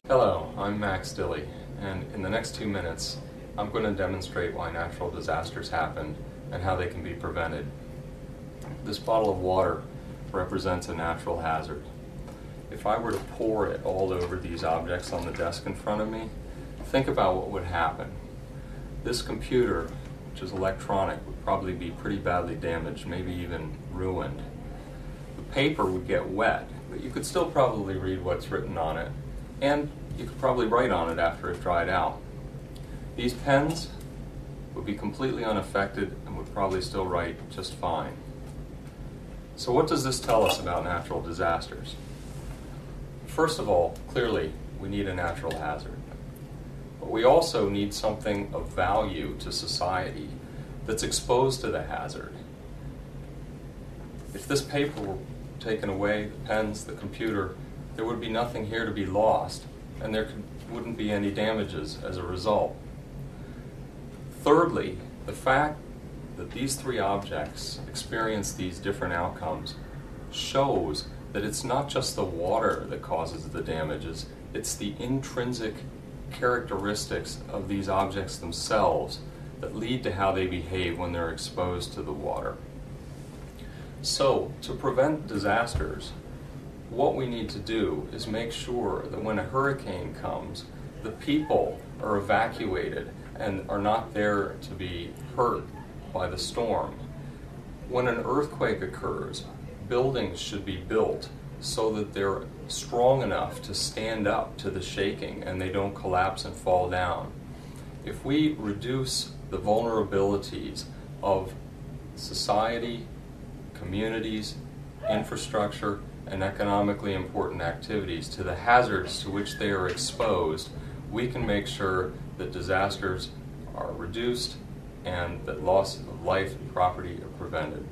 Hello, I'm Max Dilley, and in the next 2 minutes, I'm going to demonstrate why natural disasters happen and how they can be prevented. This bottle of water represents a natural hazard. If I were to pour it all over these objects on the desk in front of me, think about what would happen. This computer, which is electronic, would probably be pretty badly damaged, maybe even ruined. The paper would get wet, but you could still probably read what's written on it, and you could probably write on it after it dried out. These pens would be completely unaffected and would probably still write just fine. So what does this tell us about natural disasters? First of all, clearly, we need a natural hazard. But we also need something of value to society that's exposed to the hazard. If this paper were taken away, the pens, the computer, there would be nothing here to be lost, and there wouldn't be any damages as a result. Thirdly, the fact that these three objects experience these different outcomes shows that it's not just the water that causes the damages, it's the intrinsic characteristics of these objects themselves that lead to how they behave when they're exposed to the water. So, to prevent disasters, what we need to do is make sure that when a hurricane comes, the people are evacuated and are not there to be hurt by the storm. When an earthquake occurs, buildings should be built so that they're strong enough to stand up to the shaking and they don't collapse and fall down. If we reduce the vulnerabilities of society, communities, infrastructure, and economically important activities to the hazards to which they are exposed, we can make sure that disasters are reduced and that loss of life and property are prevented.